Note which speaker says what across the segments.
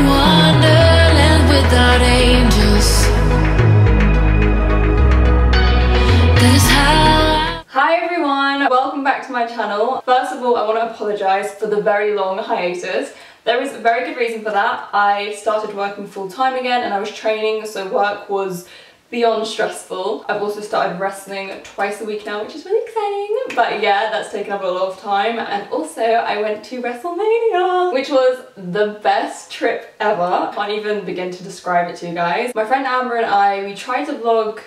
Speaker 1: wonderland without angels. That is how.
Speaker 2: Hi everyone, welcome back to my channel. First of all, I want to apologise for the very long hiatus. There is a very good reason for that. I started working full time again and I was training, so work was beyond stressful. I've also started wrestling twice a week now, which is really exciting. But yeah, that's taken up a lot of time. And also I went to WrestleMania, which was the best trip ever. I can't even begin to describe it to you guys. My friend Amber and we tried to vlog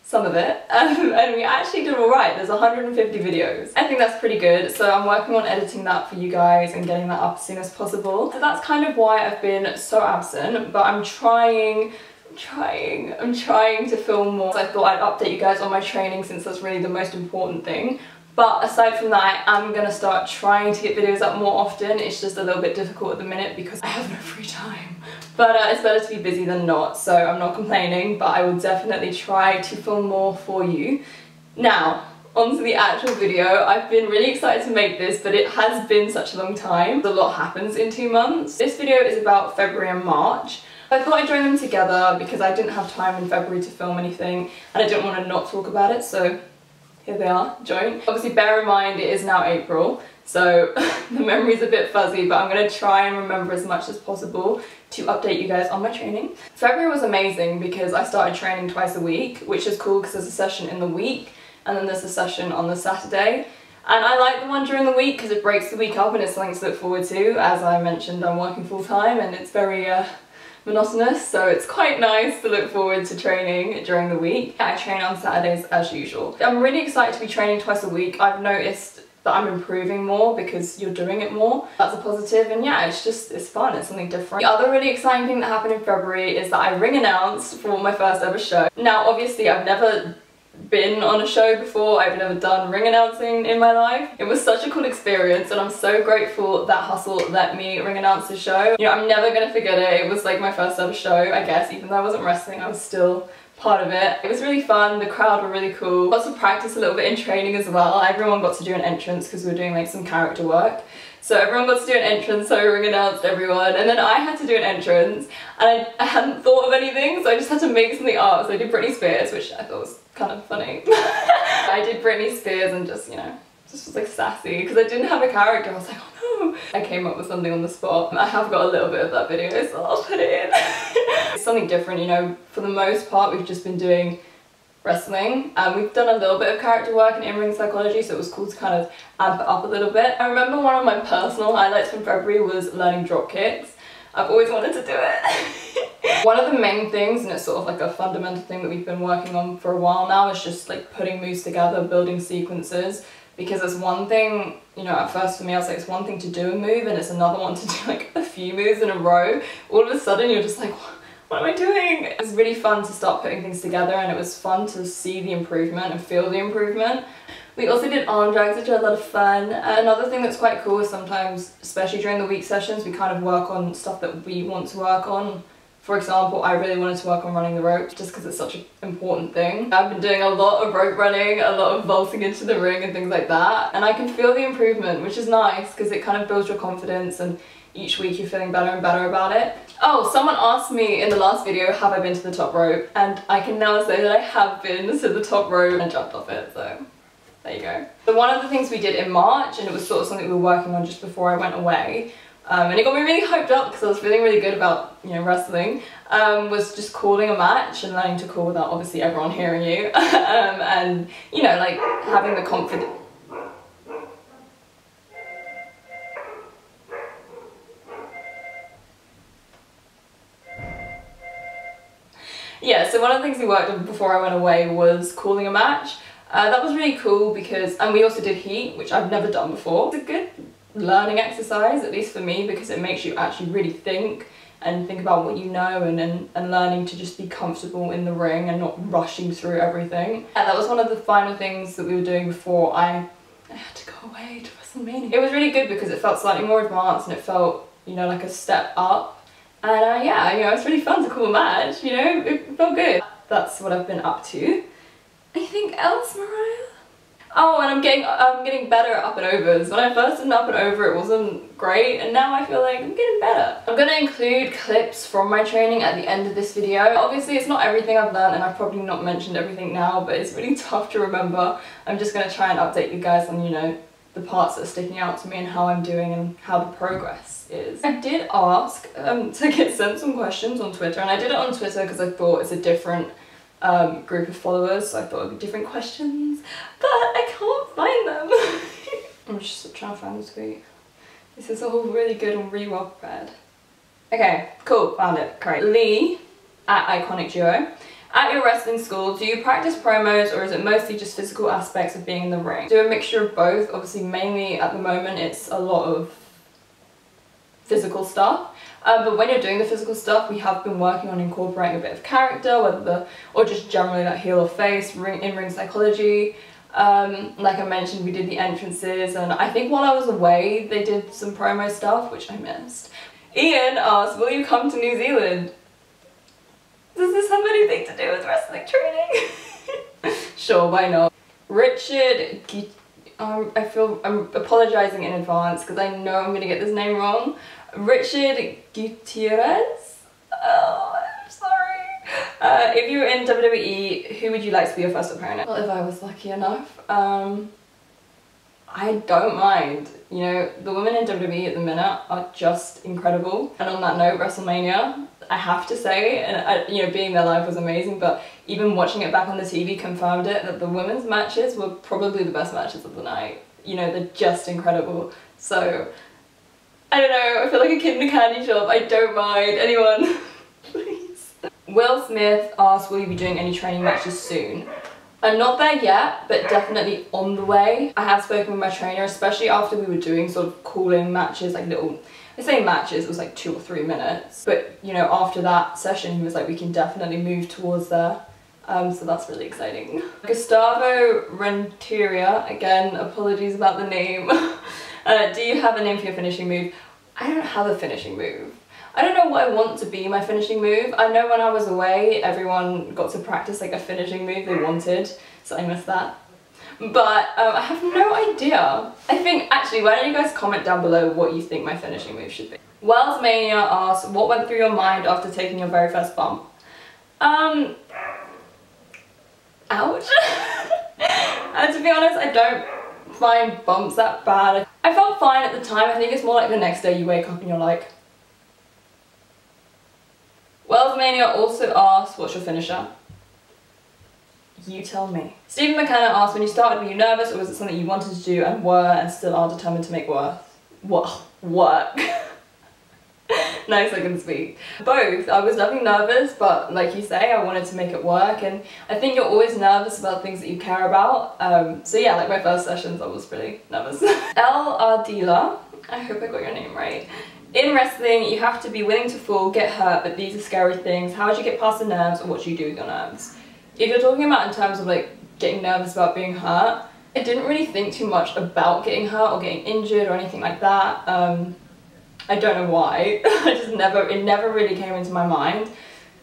Speaker 2: some of it, and we actually did alright. There's 150 videos. I think that's pretty good, so I'm working on editing that for you guys and getting that up as soon as possible. So that's kind of why I've been so absent, but I'm trying to film more. So I thought I'd update you guys on my training since that's really the most important thing. But aside from that, I am going to start trying to get videos up more often. It's just a little bit difficult at the minute because I have no free time. But it's better to be busy than not, so I'm not complaining, but I will definitely try to film more for you. Now, onto the actual video. I've been really excited to make this, but it has been such a long time. A lot happens in 2 months. This video is about February and March. I thought I'd join them together because I didn't have time in February to film anything and I didn't want to not talk about it, so here they are, joint. Obviously bear in mind it is now April, so the memory's a bit fuzzy, but I'm going to try and remember as much as possible to update you guys on my training. February was amazing because I started training twice a week, which is cool because there's a session in the week and then there's a session on the Saturday. And I like the one during the week because it breaks the week up and it's something to look forward to. As I mentioned, I'm working full time and it's very monotonous, so it's quite nice to look forward to training during the week. I train on Saturdays as usual. I'm really excited to be training twice a week. I've noticed that I'm improving more because you're doing it more. That's a positive, and yeah, it's fun, it's something different. The other really exciting thing that happened in February is that I ring announced for my first ever show. Now obviously I've never been on a show before, I've never done ring announcing in my life. It was such a cool experience and I'm so grateful that Hustle let me ring announce the show. You know, I'm never gonna forget it. It was like my first ever show, I guess. Even though I wasn't wrestling, I was still part of it. It was really fun, the crowd were really cool. Lots of practice a little bit in training as well. Everyone got to do an entrance because we were doing like some character work. So everyone got to do an entrance, so I ring announced everyone, and then I had to do an entrance, and I hadn't thought of anything, so I just had to make something up. So I did Britney Spears, which I thought was kind of funny. I did Britney Spears and just, you know, just was like sassy, because I didn't have a character. I was like, oh no. I came up with something on the spot. I have got a little bit of that video, so I'll put it in. It's something different, you know. For the most part, we've just been doing wrestling. We've done a little bit of character work and in-ring psychology, so it was cool to kind of amp it up a little bit. I remember one of my personal highlights from February was learning drop kicks. I've always wanted to do it. One of the main things, and it's sort of like a fundamental thing that we've been working on for a while now, is just like putting moves together, building sequences. Because it's one thing, you know, at first for me I was like, it's one thing to do a move and it's another one to do like a few moves in a row. All of a sudden you're just like, what am I doing? It was really fun to start putting things together and it was fun to see the improvement and feel the improvement. We also did arm drags, which are a lot of fun. Another thing that's quite cool is sometimes, especially during the week sessions, we kind of work on stuff that we want to work on. For example, I really wanted to work on running the rope just because it's such an important thing. I've been doing a lot of rope running, a lot of vaulting into the ring and things like that. And I can feel the improvement, which is nice because it kind of builds your confidence and each week you're feeling better and better about it. Oh, someone asked me in the last video, have I been to the top rope? And I can now say that I have been to the top rope and jumped off it, so there you go. So one of the things we did in March, and it was sort of something we were working on just before I went away, and it got me really hyped up because I was feeling really good about, you know, wrestling, was just calling a match and learning to call without obviously everyone hearing you, and, you know, like having the confidence. Yeah, so one of the things we worked on before I went away was calling a match. That was really cool because, and we also did heat, which I've never done before. It's a good learning exercise, at least for me, because it makes you actually really think and think about what you know and learning to just be comfortable in the ring and not rushing through everything. And that was one of the final things that we were doing before I had to go away to WrestleMania. It was really good because it felt slightly more advanced and it felt, you know, like a step up. And yeah, you know, it's really fun to call a match, you know, it felt good. That's what I've been up to. Anything else, Mariah? Oh, and I'm getting better at up and overs. When I first did an up and over, it wasn't great, and now I feel like I'm getting better. I'm gonna include clips from my training at the end of this video. Obviously, it's not everything I've learned, and I've probably not mentioned everything now, but it's really tough to remember. I'm just gonna try and update you guys on, you know, the parts that are sticking out to me and how I'm doing and how the progress is. I did ask to get sent some questions on Twitter, and I did it on Twitter because I thought it's a different group of followers, so I thought it would be different questions, but I can't find them. I'm just trying to find the tweet. This is all really good and really well prepared. Okay, cool, found it, great. Lee, at Iconic Duo. At your wrestling school, do you practice promos or is it mostly just physical aspects of being in the ring? Do a mixture of both. Obviously, mainly at the moment, it's a lot of physical stuff. But when you're doing the physical stuff, we have been working on incorporating a bit of character, or just generally like heel or face, in-ring psychology. Like I mentioned, we did the entrances, and I think while I was away, they did some promo stuff, which I missed. Ian asked, will you come to New Zealand? Does this have anything to do with wrestling training? Sure, why not? Richard, I'm apologising in advance because I know I'm going to get this name wrong. Richard Gutierrez? Oh, I'm sorry. If you were in WWE, who would you like to be your first opponent? Well, if I was lucky enough, I don't mind. You know, the women in WWE at the minute are just incredible. And on that note, WrestleMania, I have to say, and you know, being there live was amazing, but even watching it back on the TV confirmed it, that the women's matches were probably the best matches of the night. You know, they're just incredible. So, I don't know, I feel like a kid in a candy shop. I don't mind. Anyone, please. Will Smith asked, will you be doing any training matches soon? I'm not there yet, but definitely on the way. I have spoken with my trainer, especially after we were doing sort of cooling matches, like little, I say matches, it was like 2 or 3 minutes. But, you know, after that session, he was like, we can definitely move towards there. So that's really exciting. Gustavo Renteria, again, apologies about the name. Do you have a name for your finishing move? I don't have a finishing move. I don't know what I want to be my finishing move. I know when I was away, everyone got to practice like a finishing move they wanted, so I missed that. But I have no idea. I think, actually, why don't you guys comment down below what you think my finishing move should be. Wells Mania asks, what went through your mind after taking your very first bump? Ouch. To be honest, I don't find bumps that bad. I felt fine at the time. I think it's more like the next day you wake up and you're like... Wells Mania also asks, what's your finisher? You tell me. Stephen McKenna asked, when you started, were you nervous or was it something you wanted to do and were and still are determined to make work? Nice, I can speak. Both. I was definitely nervous, but like you say, I wanted to make it work, and I think you're always nervous about things that you care about. So yeah, like my first sessions, I was really nervous. El Ardila, I hope I got your name right. In wrestling, you have to be willing to fall, get hurt, but these are scary things. How do you get past the nerves, or what do you do with your nerves? If you're talking about in terms of like getting nervous about being hurt, I didn't really think too much about getting hurt or getting injured or anything like that. I don't know why. It never really came into my mind.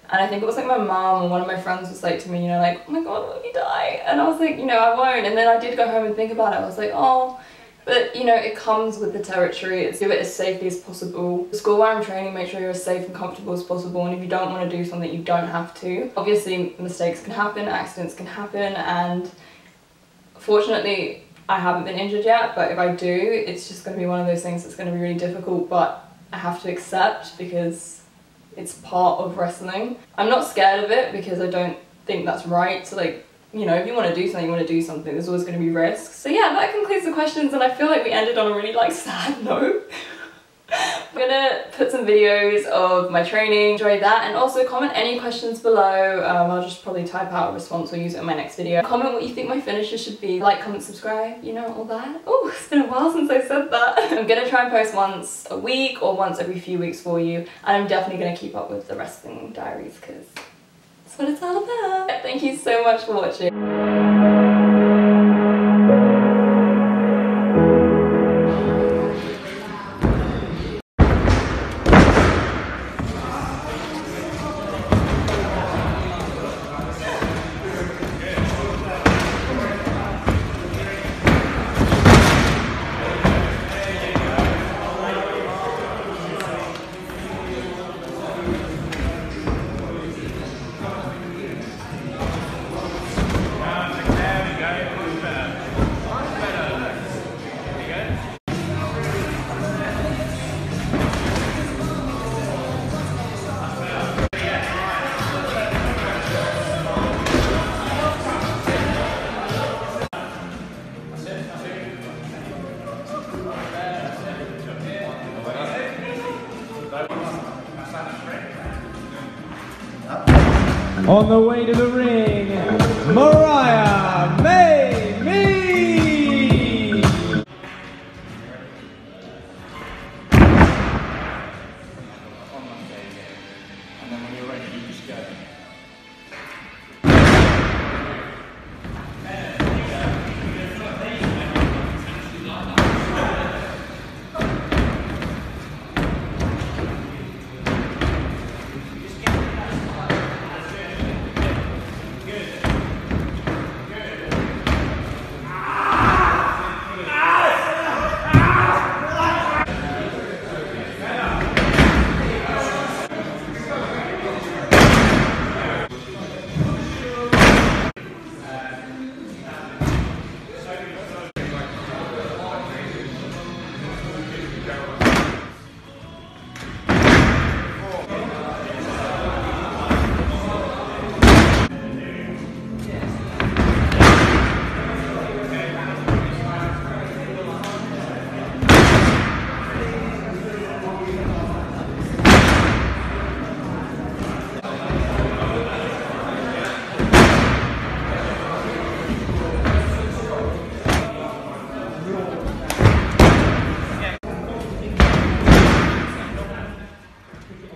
Speaker 2: And I think it was like my mom or one of my friends was like to me, you know, like, oh my god, what if you die? And I was like, you know, I won't. And then I did go home and think about it. I was like, oh, but you know, it comes with the territory. It's do it as safely as possible. The school where I'm training, make sure you're as safe and comfortable as possible. And if you don't want to do something, you don't have to. Obviously, mistakes can happen, accidents can happen, and fortunately, I haven't been injured yet, but if I do, it's just going to be one of those things that's going to be really difficult, but I have to accept because it's part of wrestling. I'm not scared of it because I don't think that's right. So like, you know, if you want to do something, you want to do something. There's always going to be risks. So yeah, that concludes the questions, and I feel like we ended on a really like sad note. I'm gonna put some videos of my training, enjoy that, and also comment any questions below. I'll just probably type out a response or use it in my next video. Comment what you think my finisher should be. Like, comment, subscribe, you know, all that. Oh, it's been a while since I said that. I'm gonna try and post once a week or once every few weeks for you, and I'm definitely gonna keep up with the Wrestling Diaries because that's what it's all about. Thank you so much for watching.
Speaker 3: On the way to the ring, Mariah May Me. And then when you're ready, you just go.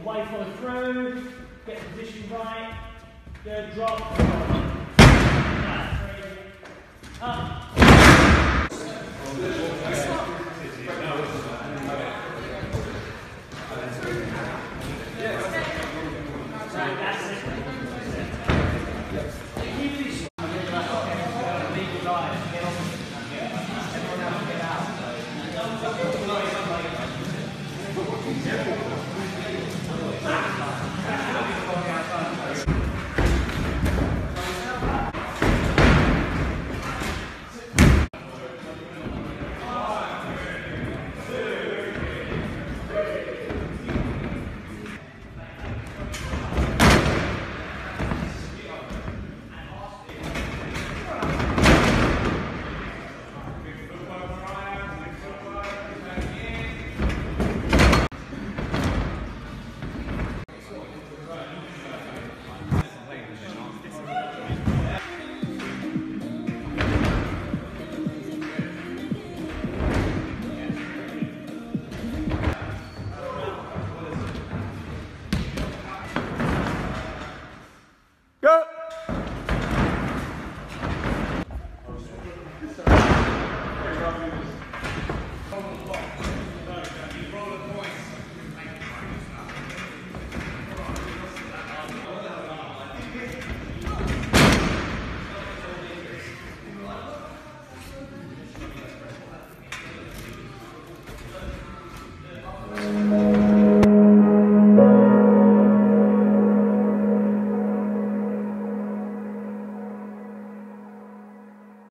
Speaker 4: Away, follow through, get the position right, go drop, up. Right, that's it.